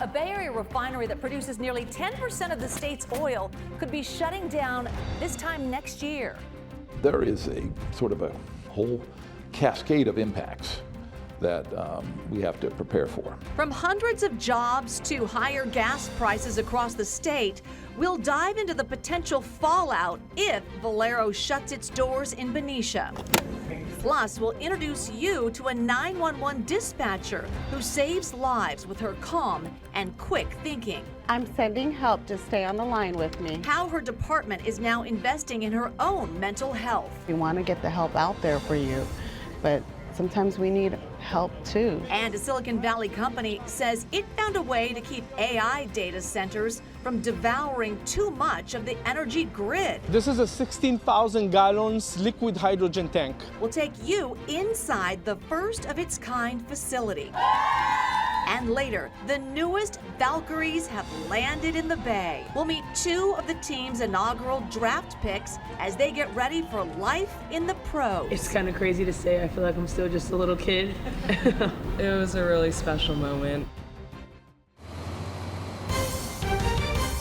A Bay Area refinery that produces nearly 10% of the state's oil could be shutting down this time next year. There is a sort of a whole cascade of impacts that we have to prepare for. From hundreds of jobs to higher gas prices across the state, we'll dive into the potential fallout if Valero shuts its doors in Benicia. Plus, we'll introduce you to a 911 dispatcher who saves lives with her calm and quick thinking. I'm sending help to stay on the line with me. How her department is now investing in her own mental health. We want to get the help out there for you, but sometimes we need help too. And a Silicon Valley company says it found a way to keep AI data centers from devouring too much of the energy grid. This is a 16,000 gallons liquid hydrogen tank. We'll take you inside the first of its kind facility. And later, the newest Valkyries have landed in the Bay. We'll meet two of the team's inaugural draft picks as they get ready for life in the pros. It's kind of crazy to say. I feel like I'm still just a little kid. It was a really special moment.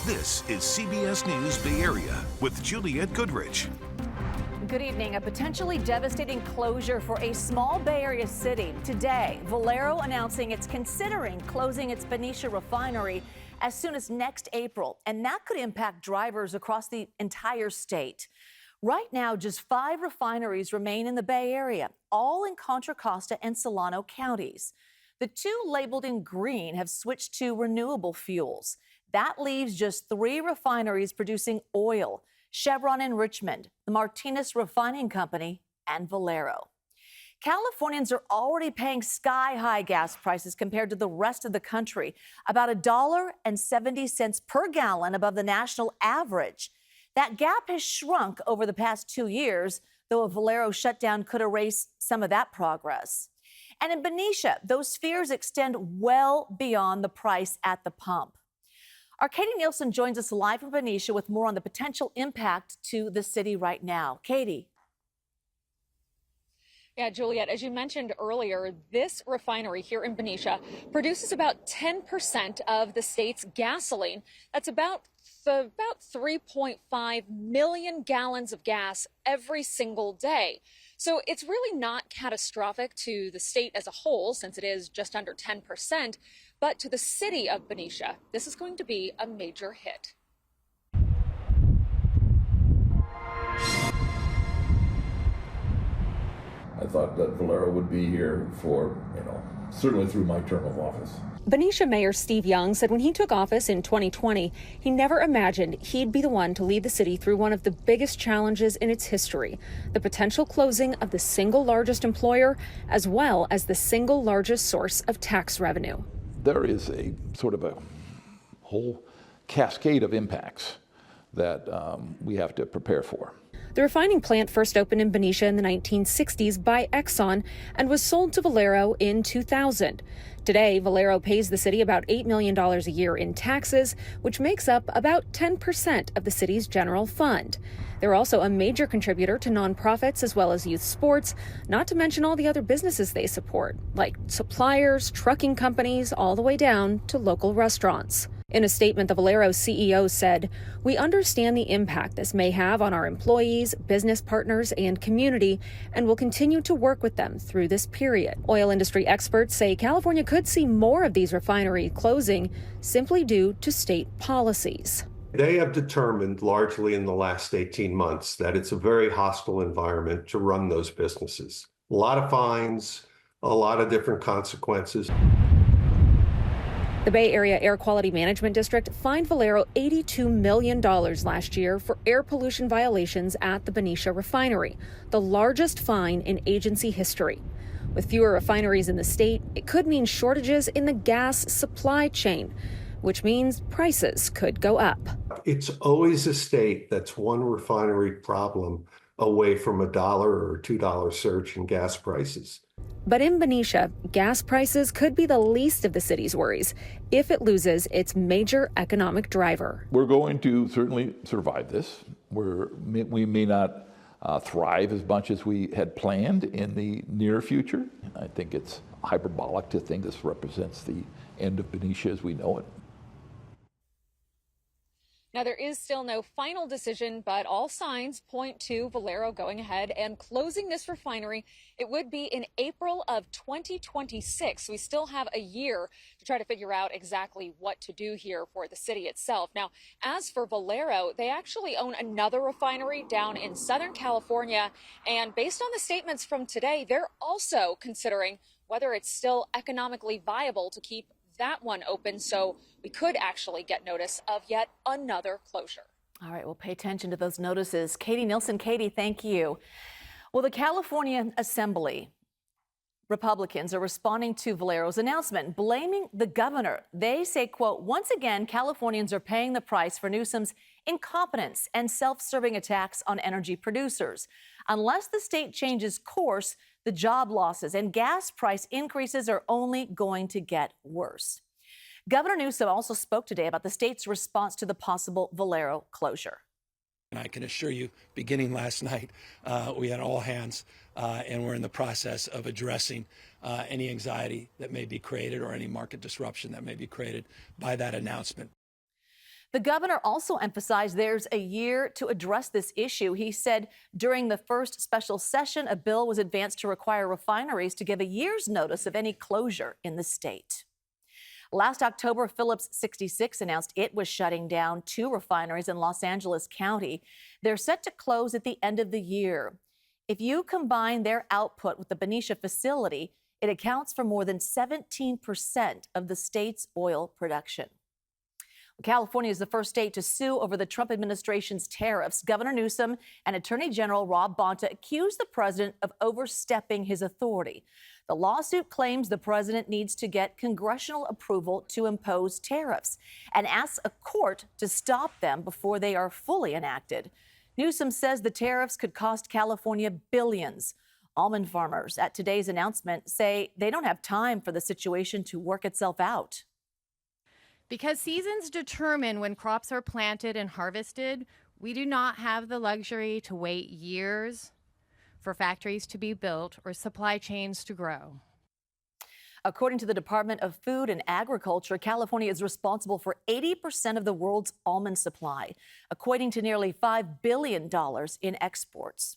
This is CBS News Bay Area with Juliette Goodrich. Good evening. A potentially devastating closure for a small Bay Area city. Today, Valero announcing it's considering closing its Benicia refinery as soon as next April, and that could impact drivers across the entire state. Right now, just 5 refineries remain in the Bay Area, all in Contra Costa and Solano counties. The 2 labeled in green have switched to renewable fuels. That leaves just 3 refineries producing oil: Chevron in Richmond, the Martinez Refining Company, and Valero. Californians are already paying sky-high gas prices compared to the rest of the country, about $1.70 per gallon above the national average. That gap has shrunk over the past 2 years, though a Valero shutdown could erase some of that progress. And in Benicia, those fears extend well beyond the price at the pump. Our Katie Nielsen joins us live from Benicia with more on the potential impact to the city right now. Katie. Yeah, Juliette, as you mentioned earlier, this refinery here in Benicia produces about 10% of the state's gasoline. That's about 3.5 million gallons of gas every single day. So it's really not catastrophic to the state as a whole, since it is just under 10%, but to the city of Benicia, this is going to be a major hit. I thought that Valero would be here for, certainly through my term of office. Benicia Mayor Steve Young said when he took office in 2020, he never imagined he'd be the one to lead the city through one of the biggest challenges in its history, the potential closing of the single largest employer, as well as the single largest source of tax revenue. There is a sort of a whole cascade of impacts that we have to prepare for. The refining plant first opened in Benicia in the 1960s by Exxon and was sold to Valero in 2000. Today, Valero pays the city about $8 million a year in taxes, which makes up about 10% of the city's general fund. They're also a major contributor to nonprofits as well as youth sports, not to mention all the other businesses they support, like suppliers, trucking companies, all the way down to local restaurants. In a statement, the Valero CEO said, "We understand the impact this may have on our employees, business partners, and community, and will continue to work with them through this period." Oil industry experts say California could see more of these refineries closing simply due to state policies. They have determined largely in the last 18 months that it's a very hostile environment to run those businesses. A lot of fines, a lot of different consequences. The Bay Area Air Quality Management District fined Valero $82 million last year for air pollution violations at the Benicia refinery, the largest fine in agency history. With fewer refineries in the state, it could mean shortages in the gas supply chain, which means prices could go up. It's always a state that's one refinery problem away from a $1 or $2 surge in gas prices. But in Benicia, gas prices could be the least of the city's worries if it loses its major economic driver. We're going to certainly survive this. We may not thrive as much as we had planned in the near future. I think it's hyperbolic to think this represents the end of Benicia as we know it. Now, there is still no final decision, but all signs point to Valero going ahead and closing this refinery. It would be in April of 2026. We still have a year to try to figure out exactly what to do here for the city itself. Now, as for Valero, they actually own another refinery down in Southern California. And based on the statements from today, they're also considering whether it's still economically viable to keep that one open, so we could actually get notice of yet another closure. All right, we'll pay attention to those notices. Katie Nielsen. Katie, thank you. Well, the California Assembly Republicans are responding to Valero's announcement, blaming the governor. They say, quote, once again, Californians are paying the price for Newsom's incompetence and self-serving attacks on energy producers. Unless the state changes course, the job losses and gas price increases are only going to get worse. Governor Newsom also spoke today about the state's response to the possible Valero closure. And I can assure you, beginning last night, we had all hands, and we're in the process of addressing any anxiety that may be created or any market disruption that may be created by that announcement. The governor also emphasized there's a year to address this issue. He said during the first special session, a bill was advanced to require refineries to give a year's notice of any closure in the state. Last October, Phillips 66 announced it was shutting down 2 refineries in Los Angeles County. They're set to close at the end of the year. If you combine their output with the Benicia facility, it accounts for more than 17% of the state's oil production. California is the first state to sue over the Trump administration's tariffs. Governor Newsom and Attorney General Rob Bonta accused the president of overstepping his authority. The lawsuit claims the president needs to get congressional approval to impose tariffs and asks a court to stop them before they are fully enacted. Newsom says the tariffs could cost California billions. Almond farmers at today's announcement say they don't have time for the situation to work itself out. Because seasons determine when crops are planted and harvested, we do not have the luxury to wait years for factories to be built or supply chains to grow. According to the Department of Food and Agriculture, California is responsible for 80% of the world's almond supply, equating to nearly $5 billion in exports.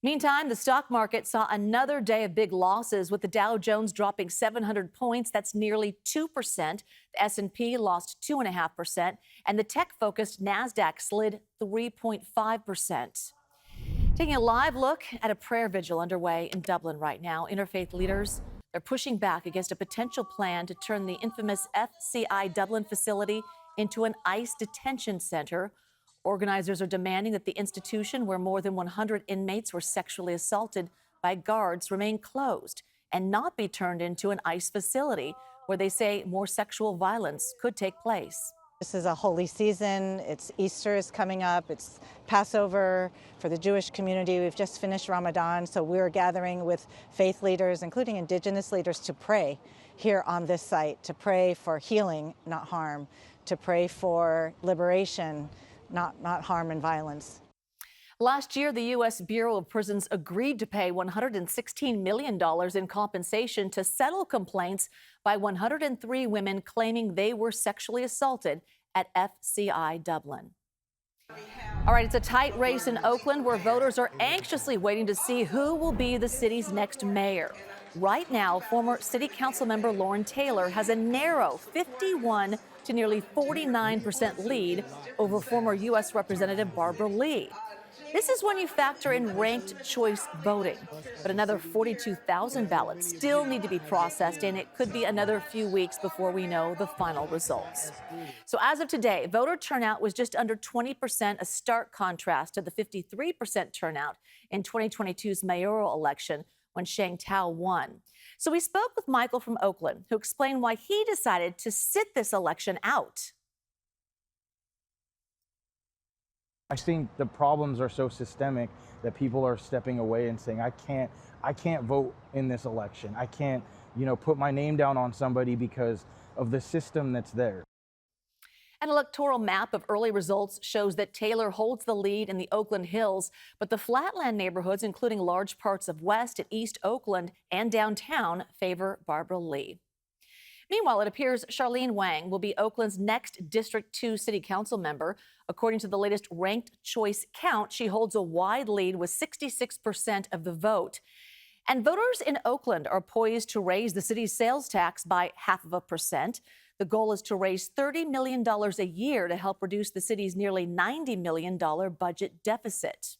Meantime, the stock market saw another day of big losses, with the Dow Jones dropping 700 points. That's nearly 2%. The S&P lost 2.5%, and the tech-focused Nasdaq slid 3.5%. Taking a live look at a prayer vigil underway in Dublin right now. Interfaith leaders, they're pushing back against a potential plan to turn the infamous FCI Dublin facility into an ICE detention center. Organizers are demanding that the institution, where more than 100 inmates were sexually assaulted by guards, remain closed and not be turned into an ICE facility where they say more sexual violence could take place. This is a holy season. It's Easter is coming up. It's Passover for the Jewish community. We've just finished Ramadan, so we're gathering with faith leaders, including indigenous leaders, to pray here on this site, to pray for healing, not harm, to pray for liberation, not harm and violence. Last year, the U.S. Bureau of Prisons agreed to pay $116 million in compensation to settle complaints by 103 women claiming they were sexually assaulted at FCI Dublin. All right, it's a tight race in Oakland where voters are anxiously waiting to see who will be the city's next mayor. Right now, former city council member Lauren Taylor has a narrow 51 to nearly 49% lead over former U.S. Representative Barbara Lee. This is when you factor in ranked choice voting. But another 42,000 ballots still need to be processed, and it could be another few weeks before we know the final results. So as of today, voter turnout was just under 20%, a stark contrast to the 53% turnout in 2022's mayoral election when Sheng Tao won. So we spoke with Michael from Oakland, who explained why he decided to sit this election out. I think the problems are so systemic that people are stepping away and saying, I can't vote in this election. I can't, put my name down on somebody because of the system that's there. An electoral map of early results shows that Taylor holds the lead in the Oakland Hills, but the flatland neighborhoods, including large parts of West and East Oakland and downtown, favor Barbara Lee. Meanwhile, it appears Charlene Wang will be Oakland's next District 2 City Council member. According to the latest ranked choice count, she holds a wide lead with 66% of the vote. And voters in Oakland are poised to raise the city's sales tax by 0.5%. The goal is to raise $30 million a year to help reduce the city's nearly $90 million budget deficit.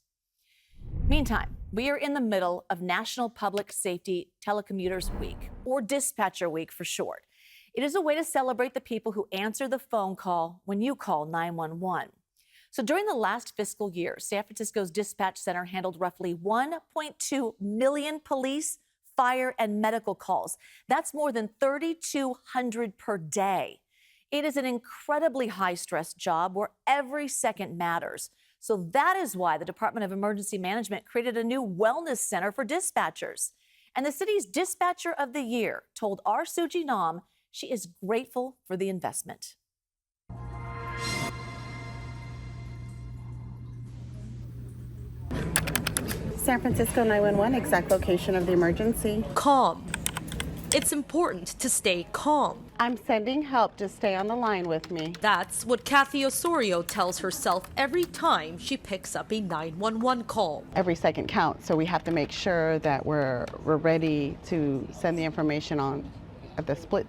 Meantime, we are in the middle of National Public Safety Telecommuters Week, or Dispatcher Week for short. It is a way to celebrate the people who answer the phone call when you call 911. So during the last fiscal year, San Francisco's dispatch center handled roughly 1.2 million police, fire, and medical calls. That's more than 3,200 per day. It is an incredibly high-stress job where every second matters. So that is why the Department of Emergency Management created a new wellness center for dispatchers. And the city's Dispatcher of the Year told our Suji Nam she is grateful for the investment. San Francisco 911, exact location of the emergency. Calm. It's important to stay calm. I'm sending help. Just stay on the line with me. That's what Kathy Osorio tells herself every time she picks up a 911 call. Every second counts, so we have to make sure that we're ready to send the information on at the split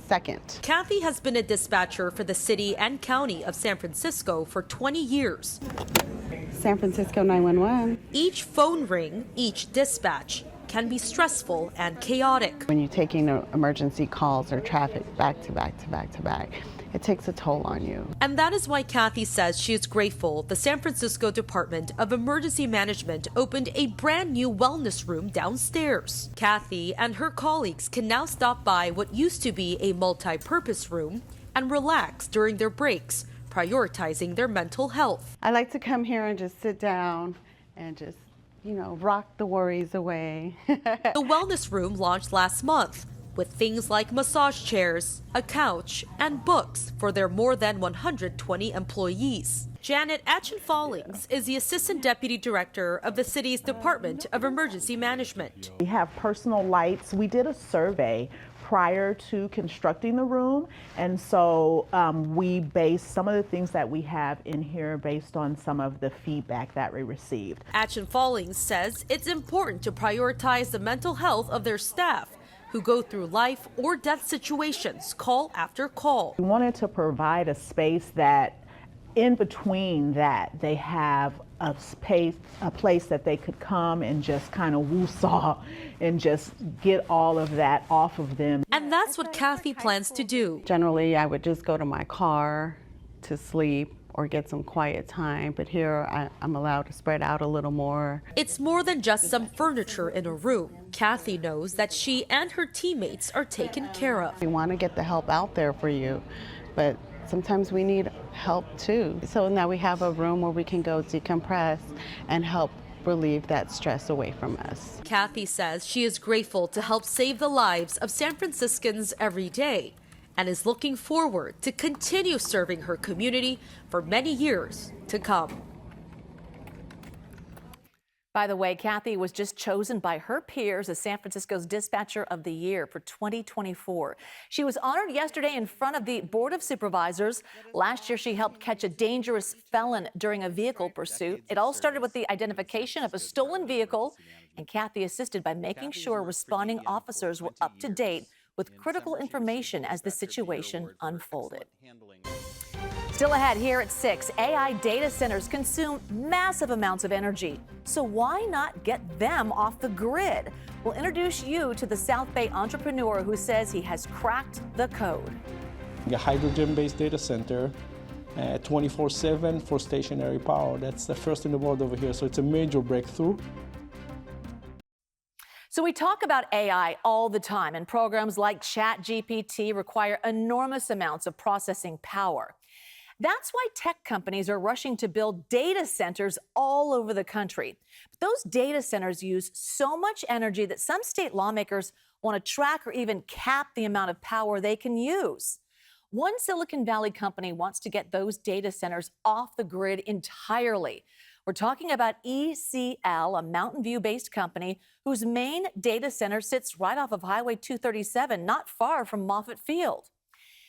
second. Kathy has been a dispatcher for the city and county of San Francisco for 20 years. San Francisco 911. Each phone ring, each dispatch can be stressful and chaotic. When you're taking emergency calls or traffic back to back to back to back, it takes a toll on you. And that is why Kathy says she is grateful the San Francisco Department of Emergency Management opened a brand new wellness room downstairs. Kathy and her colleagues can now stop by what used to be a multi-purpose room and relax during their breaks, prioritizing their mental health. I like to come here and just sit down and just, rock the worries away. The wellness room launched last month with things like massage chairs, a couch, and books for their more than 120 employees. Janet Atchin-Fallings is the Assistant Deputy Director of the city's Department of Emergency Management. We have personal lights. We did a survey prior to constructing the room, and so we based some of the things that we have in here based on some of the feedback that we received. Atchin-Fallings says it's important to prioritize the mental health of their staff who go through life or death situations call after call. We wanted to provide a space that in between that they have a place that they could come and just kind of woo-saw and just get all of that off of them. And that's what Kathy plans to do. Generally, I would just go to my car to sleep or get some quiet time, but here I'm allowed to spread out a little more. It's more than just some furniture in a room. Kathy knows that she and her teammates are taken care of. We want to get the help out there for you, but sometimes we need help too. So now we have a room where we can go decompress and help relieve that stress away from us. Kathy says she is grateful to help save the lives of San Franciscans every day and is looking forward to continue serving her community for many years to come. By the way, Kathy was just chosen by her peers as San Francisco's Dispatcher of the Year for 2024. She was honored yesterday in front of the Board of Supervisors. Last year, she helped catch a dangerous felon during a vehicle pursuit. It all started with the identification of a stolen vehicle, and Kathy assisted by making sure responding officers were up to date with critical information as the situation unfolded. Still ahead here at 6, AI data centers consume massive amounts of energy. So why not get them off the grid? We'll introduce you to the South Bay entrepreneur who says he has cracked the code. A hydrogen-based data center, 24/7 for stationary power. That's the first in the world over here, so it's a major breakthrough. So we talk about AI all the time, and programs like ChatGPT require enormous amounts of processing power. That's why tech companies are rushing to build data centers all over the country. But those data centers use so much energy that some state lawmakers want to track or even cap the amount of power they can use. One Silicon Valley company wants to get those data centers off the grid entirely. We're talking about ECL, a Mountain View-based company whose main data center sits right off of Highway 237, not far from Moffett Field.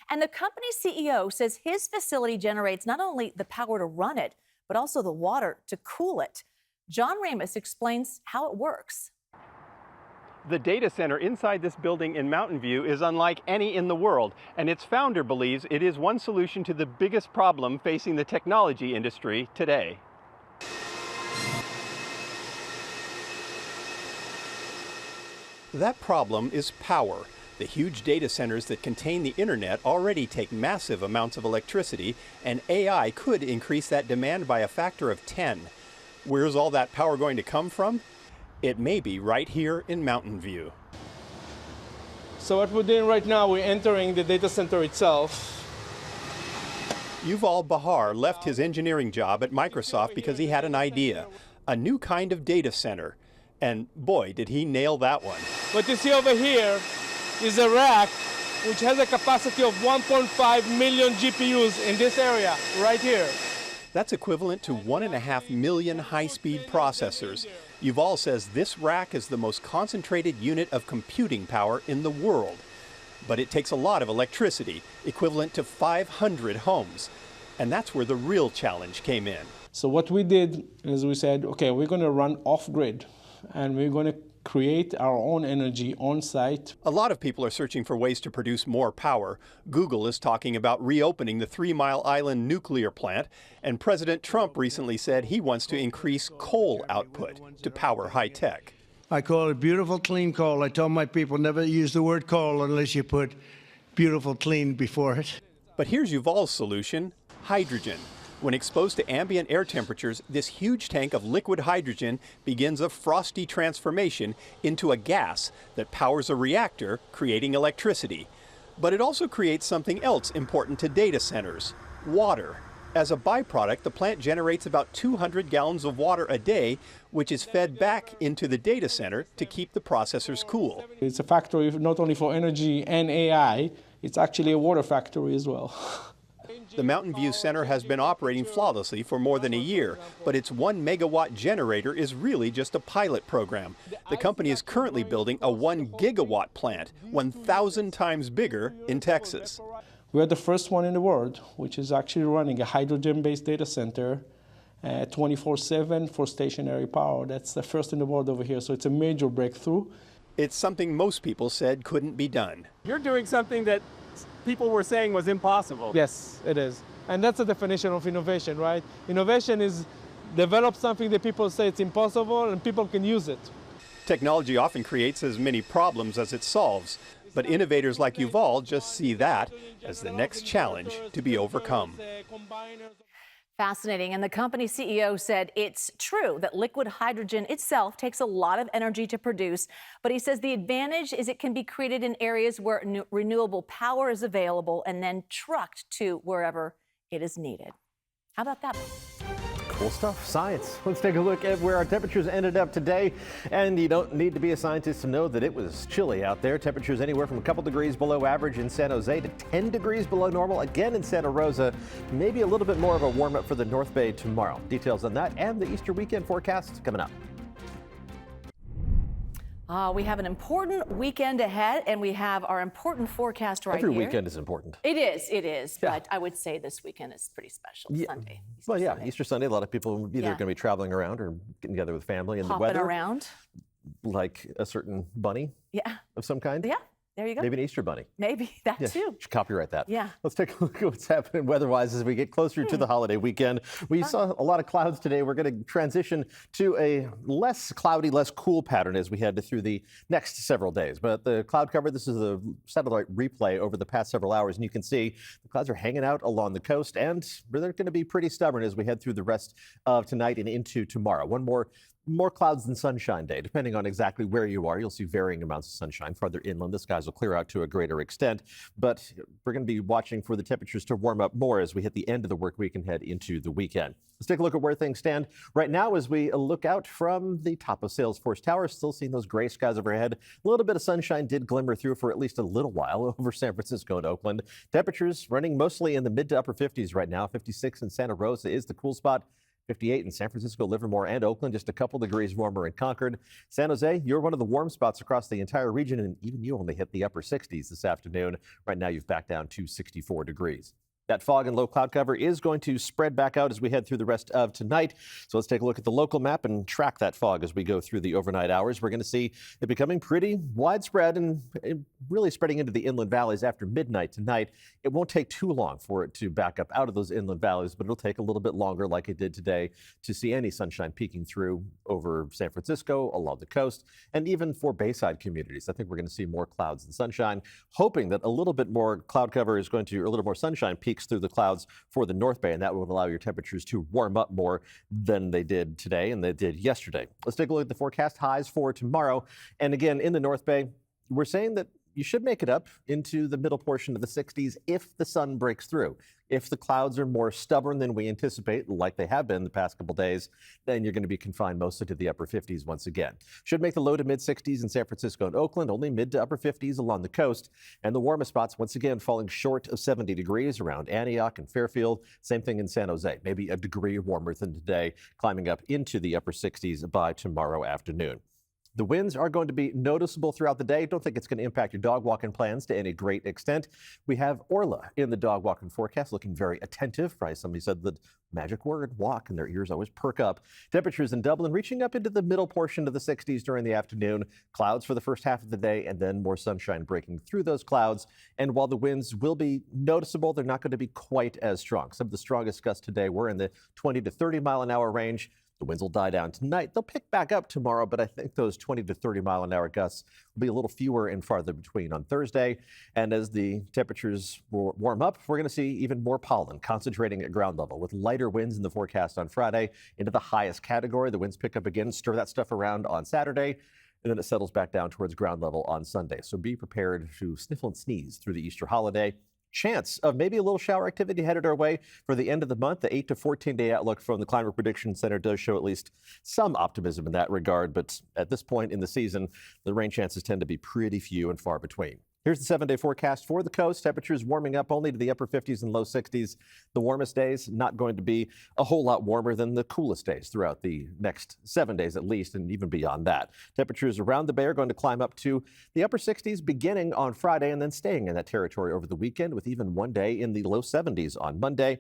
And the company's CEO says his facility generates not only the power to run it, but also the water to cool it. John Ramus explains how it works. The data center inside this building in Mountain View is unlike any in the world, and its founder believes it is one solution to the biggest problem facing the technology industry today. That problem is power. The huge data centers that contain the internet already take massive amounts of electricity, and AI could increase that demand by a factor of 10. Where's all that power going to come from? It may be right here in Mountain View. So what we're doing right now, we're entering the data center itself. Yuval Bahar left his engineering job at Microsoft because he had an idea, a new kind of data center. And boy, did he nail that one. What you see over here is a rack which has a capacity of 1.5 million GPUs in this area, right here. That's equivalent to 1.5 million high-speed processors. Yuval says this rack is the most concentrated unit of computing power in the world. But it takes a lot of electricity, equivalent to 500 homes. And that's where the real challenge came in. So what we did is we said, okay, we're going to run off-grid, and we're going to create our own energy on site. A lot of people are searching for ways to produce more power. Google is talking about reopening the 3 Mile Island nuclear plant, and President Trump recently said he wants to increase coal output to power high tech. I call it beautiful, clean coal. I tell my people never use the word coal unless you put beautiful, clean before it. But here's Yuval's solution: hydrogen. When exposed to ambient air temperatures, this huge tank of liquid hydrogen begins a frosty transformation into a gas that powers a reactor, creating electricity. But it also creates something else important to data centers: water. As a byproduct, the plant generates about 200 gallons of water a day, which is fed back into the data center to keep the processors cool. It's a factory not only for energy and AI, it's actually a water factory as well. The Mountain View Center has been operating flawlessly for more than a year, but its 1 megawatt generator is really just a pilot program. The company is currently building a 1 gigawatt plant, 1,000 times bigger, in Texas. We're the first one in the world which is actually running a hydrogen-based data center 24/7 for stationary power. That's the first in the world over here, so it's a major breakthrough. It's something most people said couldn't be done. You're doing something that people were saying was impossible. Yes, it is. And that's the definition of innovation, right? Innovation is develop something that people say it's impossible and people can use it. Technology often creates as many problems as it solves, but innovators like Yuval just see that as the next challenge to be overcome. Fascinating. And the company CEO said it's true that liquid hydrogen itself takes a lot of energy to produce, but he says the advantage is it can be created in areas where renewable power is available and then trucked to wherever it is needed. How about that? Cool stuff, science. Let's take a look at where our temperatures ended up today. And you don't need to be a scientist to know that it was chilly out there. Temperatures anywhere from a couple degrees below average in San Jose to 10 degrees below normal again in Santa Rosa. Maybe a little bit more of a warm up for the North Bay tomorrow. Details on that and the Easter weekend forecast coming up. We have an important weekend ahead, and we have our important forecast right here. Every weekend is important. It is, yeah. But I would say this weekend is pretty special. Yeah. Sunday. Easter Sunday. A lot of people either going to be traveling around or getting together with family, and Hopping the weather around. Like a certain bunny. Yeah. Of some kind. Yeah. There you go. Maybe an Easter bunny. Maybe that too. Should copyright that. Yeah. Let's take a look at what's happening weather-wise as we get closer to the holiday weekend. We saw a lot of clouds today. We're going to transition to a less cloudy, less cool pattern as we head through the next several days. But the cloud cover, this is a satellite replay over the past several hours, and you can see the clouds are hanging out along the coast, and they're going to be pretty stubborn as we head through the rest of tonight and into tomorrow. One more clouds than sunshine day. Depending on exactly where you are, you'll see varying amounts of sunshine. Farther inland, the skies will clear out to a greater extent. But we're going to be watching for the temperatures to warm up more as we hit the end of the work week and head into the weekend. Let's take a look at where things stand right now as we look out from the top of Salesforce Tower. Still seeing those gray skies overhead. A little bit of sunshine did glimmer through for at least a little while over San Francisco and Oakland. Temperatures running mostly in the mid to upper 50s right now. 56 in Santa Rosa is the cool spot. 58 in San Francisco, Livermore, and Oakland, just a couple degrees warmer in Concord. San Jose, you're one of the warm spots across the entire region, and even you only hit the upper 60s this afternoon. Right now, you've back down to 64 degrees. That fog and low cloud cover is going to spread back out as we head through the rest of tonight. So let's take a look at the local map and track that fog as we go through the overnight hours. We're going to see it becoming pretty widespread and really spreading into the inland valleys after midnight tonight. It won't take too long for it to back up out of those inland valleys, but it'll take a little bit longer, like it did today, to see any sunshine peeking through over San Francisco, along the coast, and even for Bayside communities. I think we're going to see more clouds than sunshine, hoping that a little bit more cloud cover is going to, or a little more sunshine peaks through the clouds for the North Bay, and that would allow your temperatures to warm up more than they did today and they did yesterday. Let's take a look at the forecast highs for tomorrow. And again, in the North Bay, we're saying that you should make it up into the middle portion of the 60s if the sun breaks through. If the clouds are more stubborn than we anticipate, like they have been the past couple days, then you're going to be confined mostly to the upper 50s once again. Should make the low to mid 60s in San Francisco and Oakland, only mid to upper 50s along the coast. And the warmest spots once again falling short of 70 degrees around Antioch and Fairfield. Same thing in San Jose, maybe a degree warmer than today, climbing up into the upper 60s by tomorrow afternoon. The winds are going to be noticeable throughout the day. Don't think it's going to impact your dog walking plans to any great extent. We have Orla in the dog walking forecast, looking very attentive. Probably somebody said the magic word, walk, and their ears always perk up. Temperatures in Dublin reaching up into the middle portion of the 60s during the afternoon. Clouds for the first half of the day, and then more sunshine breaking through those clouds. And while the winds will be noticeable, they're not going to be quite as strong. Some of the strongest gusts today were in the 20 to 30 mile an hour range. The winds will die down tonight. They'll pick back up tomorrow, but I think those 20 to 30 mile an hour gusts will be a little fewer and farther between on Thursday. And as the temperatures warm up, we're going to see even more pollen concentrating at ground level with lighter winds in the forecast on Friday into the highest category. The winds pick up again, stir that stuff around on Saturday, and then it settles back down towards ground level on Sunday. So be prepared to sniffle and sneeze through the Easter holiday. Chance of maybe a little shower activity headed our way for the end of the month. The 8 to 14-day outlook from the Climate Prediction Center does show at least some optimism in that regard. But at this point in the season, the rain chances tend to be pretty few and far between. Here's the 7-day forecast for the coast. Temperatures warming up only to the upper 50s and low 60s. The warmest days not going to be a whole lot warmer than the coolest days throughout the next 7 days at least, and even beyond that. Temperatures around the Bay are going to climb up to the upper 60s beginning on Friday and then staying in that territory over the weekend, with even one day in the low 70s on Monday.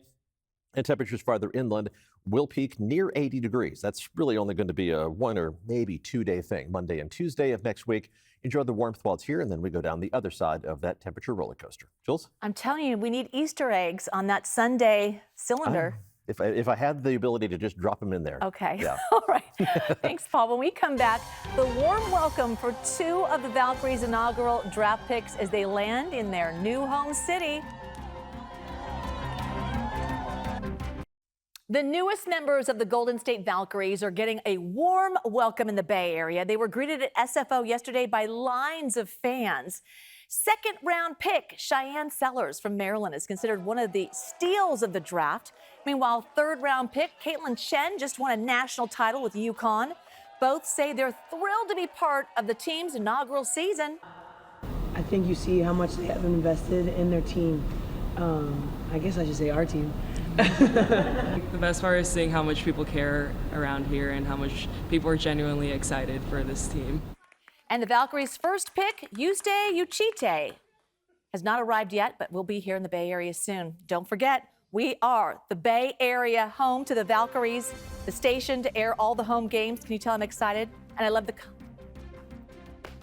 And temperatures farther inland will peak near 80 degrees. That's really only going to be a 1 or maybe 2 day thing, Monday and Tuesday of next week. Enjoy the warmth while it's here, and then we go down the other side of that temperature roller coaster. Jules? I'm telling you, we need Easter eggs on that Sunday cylinder. If I had the ability to just drop them in there. Okay. Yeah. All right. Thanks, Paul. When we come back, the warm welcome for 2 of the Valkyries' inaugural draft picks as they land in their new home city. The newest members of the Golden State Valkyries are getting a warm welcome in the Bay Area. They were greeted at SFO yesterday by lines of fans. Second-round pick Cheyenne Sellers from Maryland is considered one of the steals of the draft. Meanwhile, third-round pick Caitlin Chen just won a national title with UConn. Both say they're thrilled to be part of the team's inaugural season. I think you see how much they have invested in their team. I guess I should say our team. The best part is seeing how much people care around here and how much people are genuinely excited for this team. And the Valkyries' first pick, Yuste Uchite, has not arrived yet, but will be here in the Bay Area soon. Don't forget, we are the Bay Area home to the Valkyries, the station to air all the home games. Can you tell I'm excited? And I love the